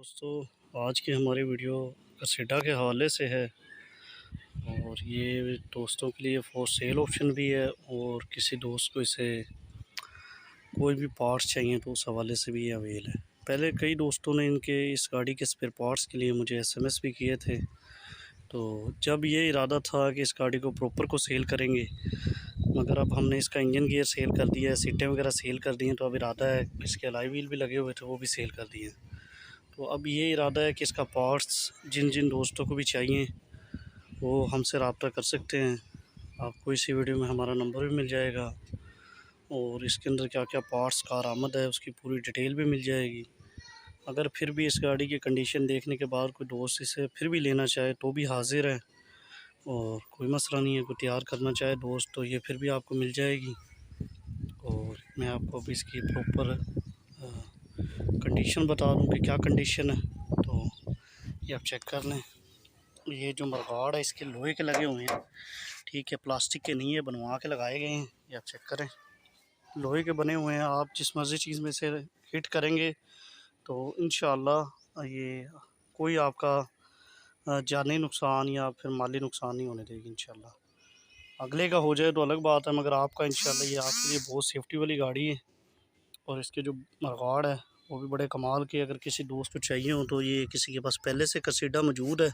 दोस्तों, आज की हमारी वीडियो कसीडा के हवाले से है। और ये दोस्तों के लिए फॉर सेल ऑप्शन भी है, और किसी दोस्त को इसे कोई भी पार्ट्स चाहिए तो उस हवाले से भी ये अवेल है। पहले कई दोस्तों ने इनके इस गाड़ी के स्पेयर पार्ट्स के लिए मुझे एसएमएस भी किए थे। तो जब ये इरादा था कि इस गाड़ी को प्रॉपर को सेल करेंगे, मगर अब हमने इसका इंजन गियर सेल कर दिया है, सीटें वगैरह सेल कर दी हैं, तो अब इरादा है इसके अलॉय व्हील भी लगे हुए थे वो भी सेल कर दिए। तो अब ये इरादा है कि इसका पार्ट्स जिन जिन दोस्तों को भी चाहिए वो हमसे रब्ता कर सकते हैं। आपको इसी वीडियो में हमारा नंबर भी मिल जाएगा, और इसके अंदर क्या क्या पार्ट्स कारआमद है उसकी पूरी डिटेल भी मिल जाएगी। अगर फिर भी इस गाड़ी की कंडीशन देखने के बाद कोई दोस्त इसे फिर भी लेना चाहे तो भी हाजिर है, और कोई मसला नहीं है। कोई तैयार करना चाहे दोस्त तो ये फिर भी आपको मिल जाएगी। और मैं आपको अभी इसकी प्रॉपर कंडीशन बता दूं कि क्या कंडीशन है। तो ये आप चेक कर लें। ये जो मरगाड़ है इसके लोहे के लगे हुए हैं, ठीक है, प्लास्टिक के नहीं है, बनवा के लगाए गए हैं। ये आप चेक करें, लोहे के बने हुए हैं। आप जिस मर्ज़ी चीज़ में से हिट करेंगे तो इंशाअल्लाह ये कोई आपका जानी नुकसान या फिर माली नुकसान नहीं होने देगी इंशाअल्लाह। अगले का हो जाए तो अलग बात है, मगर आपका इंशाअल्लाह ये आपके लिए बहुत सेफ्टी वाली गाड़ी है। और इसके जो मरगाड़ है वो भी बड़े कमाल के। अगर किसी दोस्त को चाहिए हो तो ये किसी के पास पहले से कसीडा मौजूद है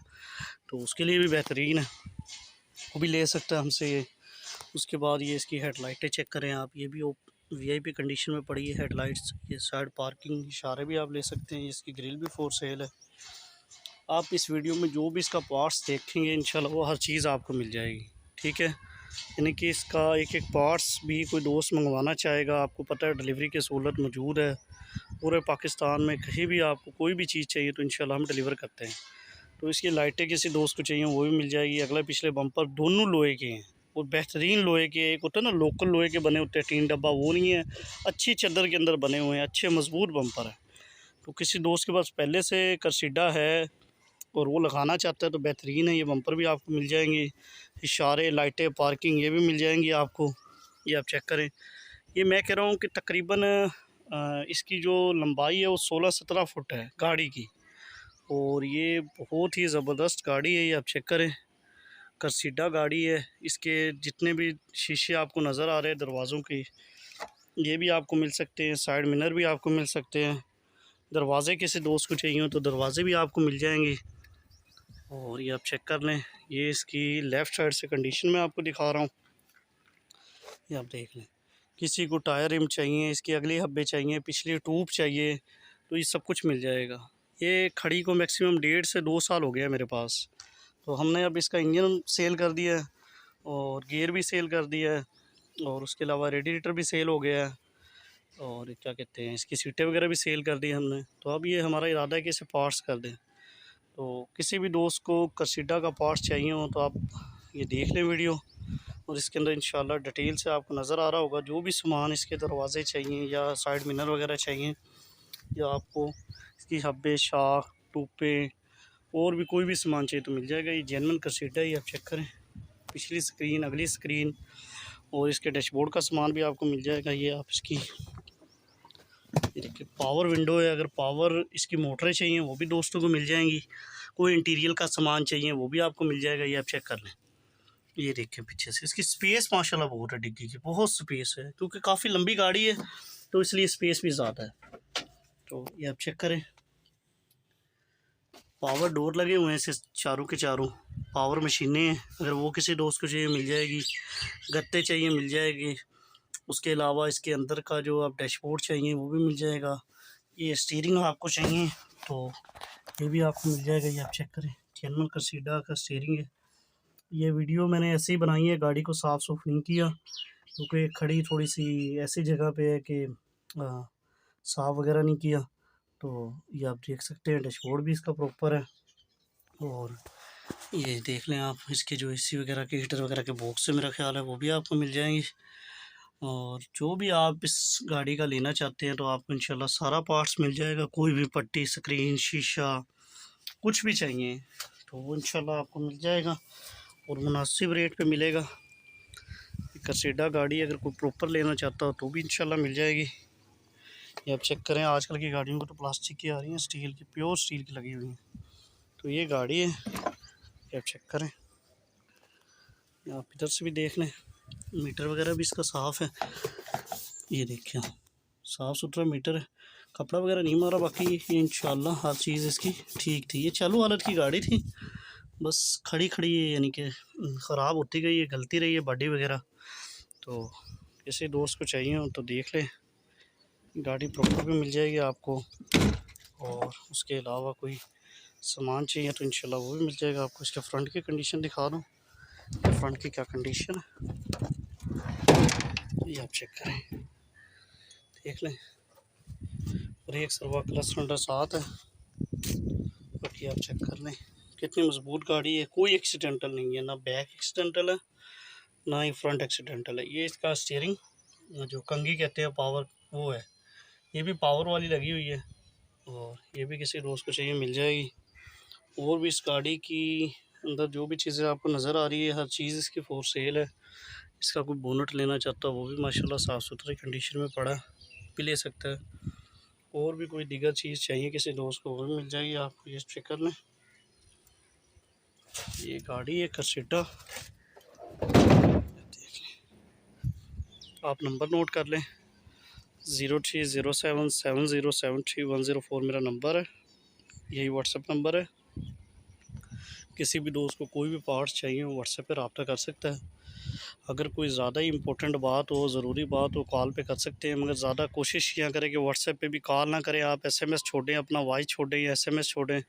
तो उसके लिए भी बेहतरीन है, वो भी ले सकता है हमसे ये। उसके बाद ये इसकी हेडलाइटें चेक करें आप, ये भी वीआईपी कंडीशन में पड़ी है हेडलाइट्स। ये साइड पार्किंग इशारे भी आप ले सकते हैं। इसकी ग्रिल भी फॉर सेल है। आप इस वीडियो में जो भी इसका पार्ट्स देखेंगे इंशाल्लाह वो हर चीज़ आपको मिल जाएगी, ठीक है। यानी कि इसका एक एक पार्ट्स भी कोई दोस्त मंगवाना चाहेगा, आपको पता है डिलीवरी की सहूलत मौजूद है पूरे पाकिस्तान में। कहीं भी आपको कोई भी चीज़ चाहिए तो इंशाल्लाह हम डिलीवर करते हैं। तो इसकी लाइटें किसी दोस्त को चाहिए वो भी मिल जाएगी। अगले पिछले बम्पर दोनों लोहे के हैं, और बेहतरीन लोहे के। एक होता है ना लोकल लोहे के बने होते हैं टीन डब्बा, वो नहीं है, अच्छी चद्दर के अंदर बने हुए हैं, अच्छे मजबूत बम्पर है। तो किसी दोस्त के पास पहले से कसीडा है और वो लगाना चाहता है तो बेहतरीन है। ये बम्पर भी आपको मिल जाएंगे, इशारे, लाइटें, पार्किंग ये भी मिल जाएंगी आपको। ये आप चेक करें। ये मैं कह रहा हूँ कि तकरीबन इसकी जो लंबाई है वो 16-17 फुट है गाड़ी की, और ये बहुत ही ज़बरदस्त गाड़ी है। ये आप चेक करें, कसीडा गाड़ी है। इसके जितने भी शीशे आपको नज़र आ रहे हैं दरवाज़ों की, ये भी आपको मिल सकते हैं। साइड मिरर भी आपको मिल सकते हैं। दरवाज़े किसी दोस्त को चाहिए हो तो दरवाज़े भी आपको मिल जाएंगे। और ये आप चेक कर लें, ये इसकी लेफ़्ट साइड से कंडीशन मैं आपको दिखा रहा हूँ, ये आप देख लें। किसी को टायर रिम चाहिए, इसकी अगली हब्बे चाहिए, पिछली ट्यूब चाहिए, तो ये सब कुछ मिल जाएगा। ये खड़ी को मैक्सिमम 1.5 से 2 साल हो गया है मेरे पास। तो हमने अब इसका इंजन सेल कर दिया है, और गियर भी सेल कर दिया है, और उसके अलावा रेडिएटर भी सेल हो गया है, और क्या कहते हैं इसकी सीटें वगैरह भी सेल कर दी हमने। तो अब ये हमारा इरादा है कि इसे पार्ट्स कर दें। तो किसी भी दोस्त को कसीडा का पार्ट्स चाहिए हो तो आप ये देख लें वीडियो, और इसके अंदर इंशाल्लाह डिटेल से आपको नज़र आ रहा होगा। जो भी सामान इसके दरवाजे चाहिए या साइड मिरर वगैरह चाहिए, या आपको इसकी हब्बे, शाख, टूपे और भी कोई भी सामान चाहिए तो मिल जाएगा। ये जेन्युइन कसीडा ही आप चेक करें। पिछली स्क्रीन, अगली स्क्रीन और इसके डैशबोर्ड का सामान भी आपको मिल जाएगा। ये आप इसकी ये देखिए पावर विंडो है। अगर पावर इसकी मोटरें चाहिए वो भी दोस्तों को मिल जाएंगी। कोई इंटीरियर का सामान चाहिए वो भी आपको मिल जाएगा। ये आप चेक कर लें। ये देखिए पीछे से इसकी स्पेस माशाल्लाह बहुत है, डिग्गी की बहुत स्पेस है, क्योंकि काफ़ी लंबी गाड़ी है तो इसलिए स्पेस भी ज़्यादा है। तो ये आप चेक करें, पावर डोर लगे हुए हैं इसे चारों के चारों। पावर मशीनें हैं, अगर वो किसी दोस्त को चाहिए मिल जाएगी। गत्ते चाहिए मिल जाएगी। उसके अलावा इसके अंदर का जो आप डैशबोर्ड चाहिए वो भी मिल जाएगा। ये स्टीयरिंग आपको चाहिए तो ये भी आपको मिल जाएगा। ये आप चेक करें, जेन्युइन कसीडा का स्टीयरिंग है। ये वीडियो मैंने ऐसे ही बनाई है, गाड़ी को साफ़ सुफ नहीं किया, क्योंकि खड़ी थोड़ी सी ऐसी जगह पे है कि साफ़ वगैरह नहीं किया। तो ये आप देख सकते हैं डैशबोर्ड भी इसका प्रॉपर है। और ये देख लें आप, इसके जो एसी वगैरह के हीटर वगैरह के बॉक्स से मेरा ख्याल है वो भी आपको मिल जाएंगे। और जो भी आप इस गाड़ी का लेना चाहते हैं तो आपको इंशाल्लाह सारा पार्ट्स मिल जाएगा। कोई भी पट्टी, स्क्रीन, शीशा, कुछ भी चाहिए तो वो इंशाल्लाह आपको मिल जाएगा, और मुनासिब रेट पे मिलेगा। कसीडा गाड़ी अगर कोई प्रॉपर लेना चाहता हो तो भी इंशाल्लाह मिल जाएगी। ये आप चेक करें, आजकल की गाड़ियों को तो प्लास्टिक की आ रही हैं, स्टील की, प्योर स्टील की लगी हुई हैं। तो ये गाड़ी है, ये आप चेक करें। आप इधर से भी देख लें, मीटर वगैरह भी इसका साफ़ है। ये देखिए साफ़ सुथरा मीटर है, कपड़ा वगैरह नहीं मारा। बाकी ये इंशाल्लाह हर चीज़ इसकी ठीक थी। ये चालू हालत की गाड़ी थी, बस खड़ी खड़ी यानी कि ख़राब होती गई है, गलती रही है बॉडी वगैरह। तो किसी दोस्त को चाहिए हो तो देख लें, गाड़ी प्रॉपर भी मिल जाएगी आपको। और उसके अलावा कोई सामान चाहिए तो इंशाल्लाह वो भी मिल जाएगा आपको। इसके फ्रंट की कंडीशन दिखा दूँ, फ्रंट की क्या कंडीशन है ये आप चेक करें, देख लें। ब्रेक सर्वा क्लच सिलेंडर साथ है। बाकी आप चेक कर लें कितनी मजबूत गाड़ी है, कोई एक्सीडेंटल नहीं है, ना बैक एक्सीडेंटल है ना ही फ्रंट एक्सीडेंटल है। ये इसका स्टीयरिंग जो कंघी कहते हैं पावर, वो है, ये भी पावर वाली लगी हुई है। और ये भी किसी दोस्त को चाहिए मिल जाएगी। और भी इस गाड़ी की अंदर जो भी चीज़ें आपको नज़र आ रही है, हर चीज़ इसकी फॉर सेल है। इसका कोई बोनट लेना चाहता है वो भी माशाल्लाह साफ़ सुथरी कंडीशन में पड़ा भी ले सकता है। और भी कोई दीगर चीज़ चाहिए किसी दोस्त को वो भी मिल जाएगी आपको। ये चेक कर लें, ये गाड़ी है कर्सेटा, देख लें। आप नंबर नोट कर लें, 0307707310 मेरा नंबर है, यही व्हाट्सएप नंबर है। किसी भी दोस्त को कोई भी पार्ट्स चाहिए वो व्हाट्सएप पे रब्ता कर सकता है। अगर कोई ज़्यादा ही इम्पोर्टेंट बात हो, ज़रूरी बात हो, कॉल पे कर सकते हैं, मगर ज़्यादा कोशिश किया करें कि व्हाट्सएप पे भी कॉल ना करें, आप एसएमएस छोड़ें, अपना वॉइस छोड़ें या एसएमएस छोड़ें,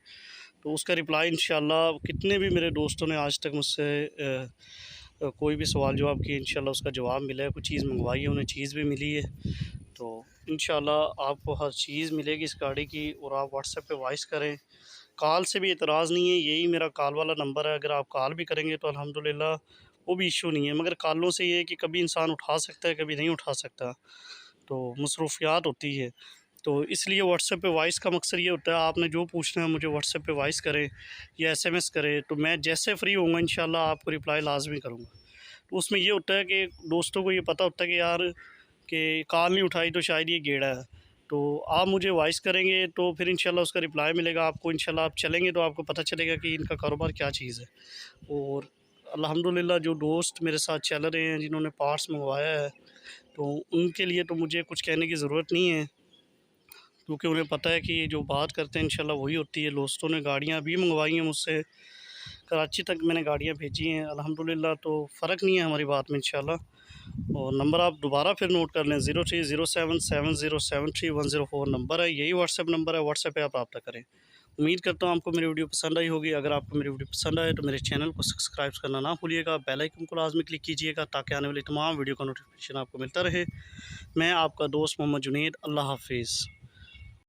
तो उसका रिप्लाई इंशाल्लाह कितने भी मेरे दोस्तों ने आज तक मुझसे कोई भी सवाल जवाब किए, इंशाल्लाह उसका जवाब मिला है। कोई चीज़ मंगवाई है उन्हें चीज़ भी मिली है, तो इंशाल्लाह आपको हर चीज़ मिलेगी इस गाड़ी की। और आप व्हाट्सएप पे वॉइस करें, कॉल से भी एतराज़ नहीं है, यही मेरा कॉल वाला नंबर है। अगर आप कॉल भी करेंगे तो अल्हम्दुलिल्लाह वो भी इशू नहीं है, मगर कॉलों से ये है कि कभी इंसान उठा सकता है, कभी नहीं उठा सकता, तो मसरूफियात होती है। तो इसलिए व्हाट्सएप पे वॉइस का मकसद ये होता है, आपने जो पूछना है मुझे व्हाट्सएप पे वॉइस करें या एसएमएस करें, तो मैं जैसे फ्री होऊंगा इंशाल्लाह आपको रिप्लाई लाजमी करूँगा। तो उसमें ये होता है कि दोस्तों को ये पता होता है कि यार कि कॉल नहीं उठाई तो शायद ये गेड़ा है, तो आप मुझे वॉइस करेंगे तो फिर इंशाल्लाह उसका रिप्लाई मिलेगा आपको। इंशाल्लाह आप चलेंगे तो आपको पता चलेगा कि इनका कारोबार क्या चीज़ है। और अल्हम्दुलिल्लाह जो दोस्त मेरे साथ चल रहे हैं, जिन्होंने पार्ट्स मंगवाया है, तो उनके लिए तो मुझे कुछ कहने की ज़रूरत नहीं है, क्योंकि उन्हें पता है कि जो बात करते हैं इंशाल्लाह वही होती है। दोस्तों ने गाड़ियाँ भी मंगवाई हैं मुझसे, कराची तक मैंने गाड़ियाँ भेजी हैं अल्हम्दुलिल्लाह, तो फ़र्क नहीं है हमारी बात में इंशाल्लाह। और नंबर आप दोबारा फिर नोट कर लें, 0307707310 नंबर है, यही व्हाट्सएप नंबर है, व्हाट्सएप पे आप रब्ता करें। उम्मीद करता हूँ आपको मेरी वीडियो पसंद आई होगी। अगर आपको मेरी वीडियो पसंद आए तो मेरे चैनल को सब्सक्राइब करना ना भूलिएगा, बेल आइकन को लाजमी क्लिक कीजिएगा ताकि आने वाली तमाम वीडियो का नोटिफिकेशन आपको मिलता रहे। मैं आपका दोस्त मोहम्मद जुनैद, अल्लाह हाफिज़।